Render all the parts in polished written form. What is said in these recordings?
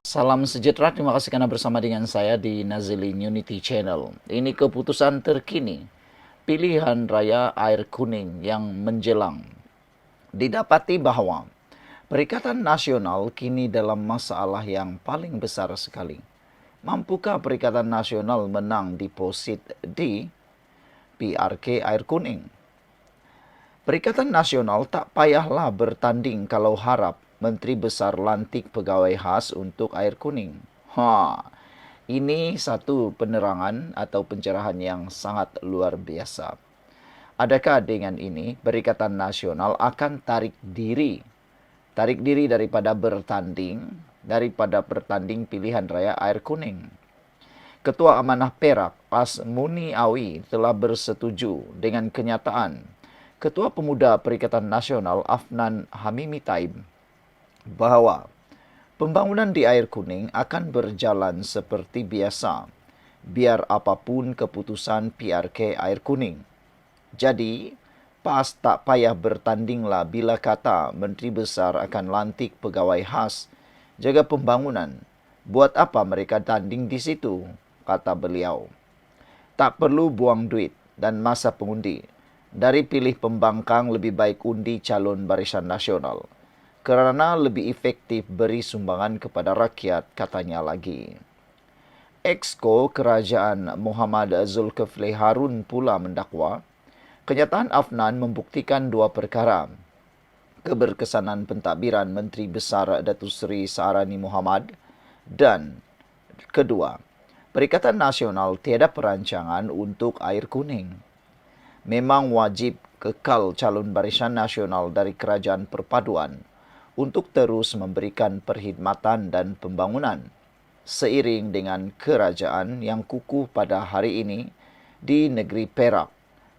Salam sejahtera, terima kasih karena bersama dengan saya di Nazilin Unity Channel. Ini keputusan terkini, pilihan raya air kuning yang menjelang. Didapati bahwa Perikatan Nasional kini dalam masalah yang paling besar sekali. Mampukah Perikatan Nasional menang deposit di PRK air kuning? Perikatan Nasional tak payahlah bertanding kalau harap Menteri Besar lantik pegawai khas untuk air kuning. Ini satu penerangan atau pencerahan yang sangat luar biasa. Adakah dengan ini Perikatan Nasional akan tarik diri? Tarik diri daripada bertanding pilihan raya air kuning. Ketua Amanah Perak, Asmuni Awi, telah bersetuju dengan kenyataan Ketua Pemuda Perikatan Nasional Afnan Hamimi Taib bahwa pembangunan di air kuning akan berjalan seperti biasa, biar apapun keputusan PRK air kuning. Jadi, PAS tak payah bertandinglah bila kata Menteri Besar akan lantik pegawai khas jaga pembangunan. Buat apa mereka tanding di situ, kata beliau. Tak perlu buang duit dan masa pengundi. Dari pilih pembangkang lebih baik undi calon Barisan Nasional. Kerana lebih efektif beri sumbangan kepada rakyat, katanya lagi. Exco Kerajaan Muhammad Zulkifli Harun pula mendakwa, kenyataan Afnan membuktikan dua perkara. Keberkesanan pentadbiran Menteri Besar Datuk Seri Saharani Muhammad dan kedua, Perikatan Nasional tiada perancangan untuk air kuning. Memang wajib kekal calon Barisan Nasional dari Kerajaan Perpaduan untuk terus memberikan perkhidmatan dan pembangunan seiring dengan kerajaan yang kukuh pada hari ini di negeri Perak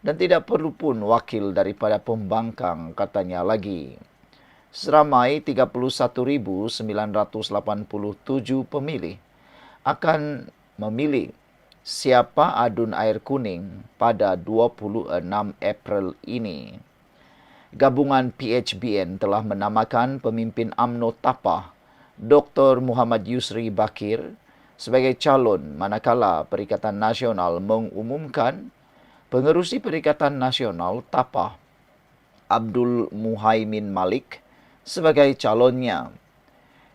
dan tidak perlu pun wakil daripada pembangkang, katanya lagi. Seramai 31,987 pemilih akan memilih siapa adun air kuning pada 26 April ini. Gabungan PHBN telah menamakan pemimpin UMNO Tapah, Dr. Muhammad Yusri Bakir, sebagai calon manakala Perikatan Nasional mengumumkan pengerusi Perikatan Nasional Tapah, Abdul Muhaimin Malik, sebagai calonnya.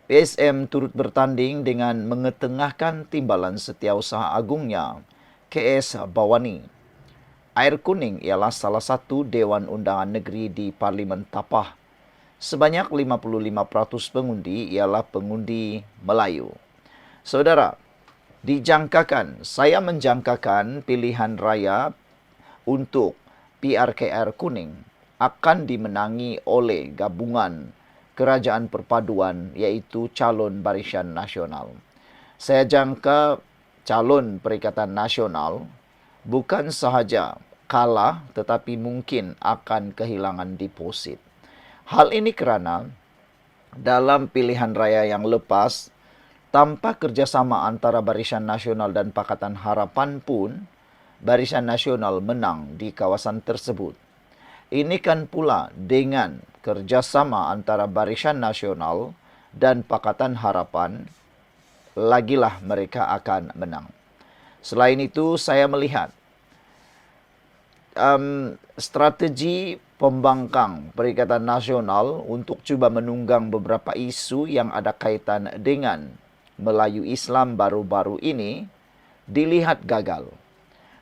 PSM turut bertanding dengan mengetengahkan timbalan Setiausaha Agungnya, KS Bawani. Air kuning ialah salah satu Dewan Undangan Negeri di Parlimen Tapah. Sebanyak 55% pengundi ialah pengundi Melayu. Saudara, saya menjangkakan pilihan raya untuk PRKR kuning akan dimenangi oleh gabungan Kerajaan Perpaduan iaitu calon Barisan Nasional. Saya jangka calon Perikatan Nasional bukan sahaja kalah tetapi mungkin akan kehilangan deposit. Hal ini kerana dalam pilihan raya yang lepas, tanpa kerjasama antara Barisan Nasional dan Pakatan Harapan pun, Barisan Nasional menang di kawasan tersebut. Ini kan pula dengan kerjasama antara Barisan Nasional dan Pakatan Harapan, lagilah mereka akan menang. Selain itu, saya melihat strategi pembangkang Perikatan Nasional untuk cuba menunggang beberapa isu yang ada kaitan dengan Melayu Islam baru-baru ini dilihat gagal.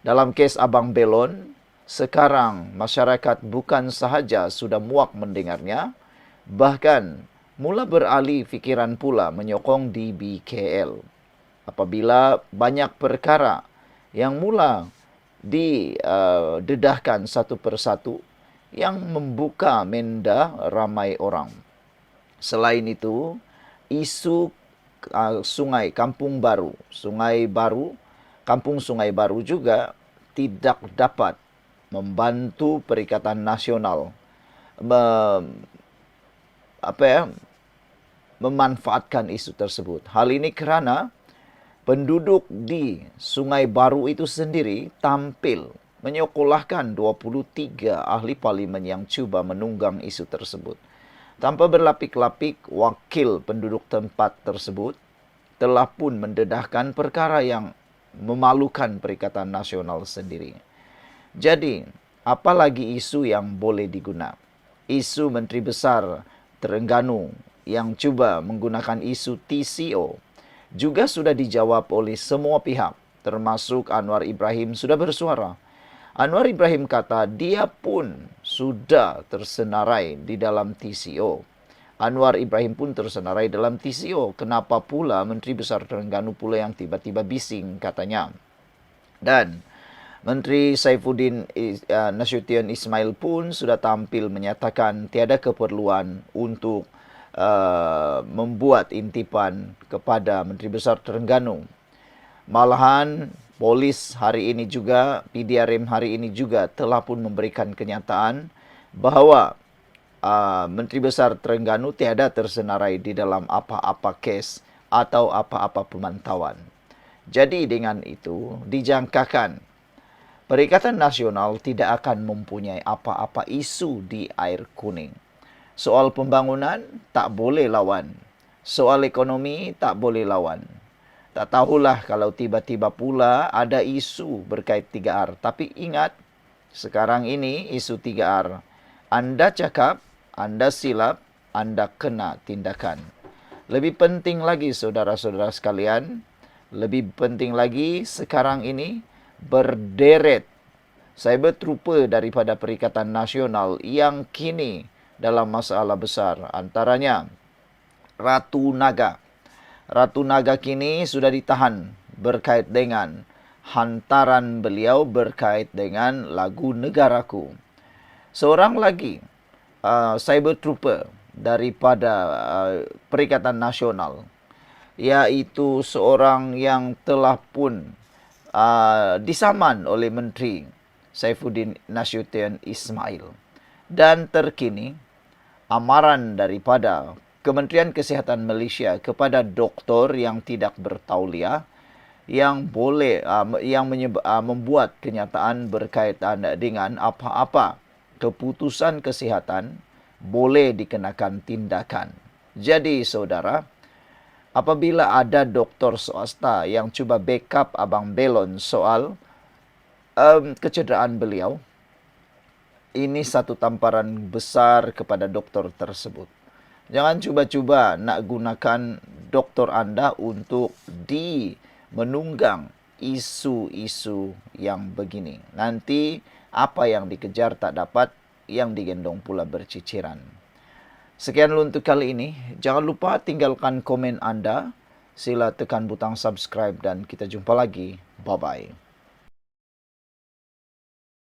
Dalam kes Abang Belon, sekarang masyarakat bukan sahaja sudah muak mendengarnya, bahkan mula beralih fikiran pula menyokong DBKL. Apabila banyak perkara yang mula didedahkan satu persatu yang membuka minda ramai orang. Selain itu, isu Kampung Sungai Baru juga tidak dapat membantu Perikatan Nasional memanfaatkan isu tersebut. Hal ini kerana penduduk di Sungai Baru itu sendiri tampil menyekolahkan 23 ahli parlimen yang cuba menunggang isu tersebut. Tanpa berlapik-lapik, wakil penduduk tempat tersebut telah pun mendedahkan perkara yang memalukan Perikatan Nasional sendiri. Jadi, apalagi isu yang boleh digunakan? Isu Menteri Besar Terengganu yang cuba menggunakan isu TCO juga sudah dijawab oleh semua pihak, termasuk Anwar Ibrahim sudah bersuara. Anwar Ibrahim kata dia pun sudah tersenarai di dalam TCO. Anwar Ibrahim pun tersenarai dalam TCO. Kenapa pula Menteri Besar Terengganu pula yang tiba-tiba bising katanya. Dan Menteri Saifuddin Nasution Ismail pun sudah tampil menyatakan tiada keperluan untuk membuat intipan kepada Menteri Besar Terengganu. Malahan polis hari ini juga, PDRM hari ini juga telah pun memberikan kenyataan bahawa Menteri Besar Terengganu tiada tersenarai di dalam apa-apa kes atau apa-apa pemantauan. Jadi dengan itu dijangkakan Perikatan Nasional tidak akan mempunyai apa-apa isu di air kuning. Soal pembangunan tak boleh lawan. Soal ekonomi tak boleh lawan. Tak tahulah kalau tiba-tiba pula ada isu berkait 3R. Tapi ingat, sekarang ini isu 3R. Anda cakap, Anda silap, Anda kena tindakan. Lebih penting lagi saudara-saudara sekalian, lebih penting lagi sekarang ini, berderet cyber trooper daripada Perikatan Nasional yang kini dalam masalah besar. Antaranya Ratu Naga. Ratu Naga kini sudah ditahan berkait dengan hantaran beliau berkait dengan lagu Negaraku. Seorang lagi cyber trooper daripada Perikatan Nasional, iaitu seorang yang telah pun disaman oleh Menteri Saifuddin Nasution Ismail. Dan terkini, amaran daripada Kementerian Kesihatan Malaysia kepada doktor yang tidak bertauliah yang boleh membuat kenyataan berkaitan dengan apa-apa keputusan kesihatan boleh dikenakan tindakan. Jadi saudara, apabila ada doktor swasta yang cuba backup Abang Belon soal kecederaan beliau, ini satu tamparan besar kepada doktor tersebut. Jangan cuba-cuba nak gunakan doktor anda untuk menunggang isu-isu yang begini. Nanti apa yang dikejar tak dapat, yang digendong pula berciciran. Sekian untuk kali ini. Jangan lupa tinggalkan komen anda. Sila tekan butang subscribe dan kita jumpa lagi. Bye-bye.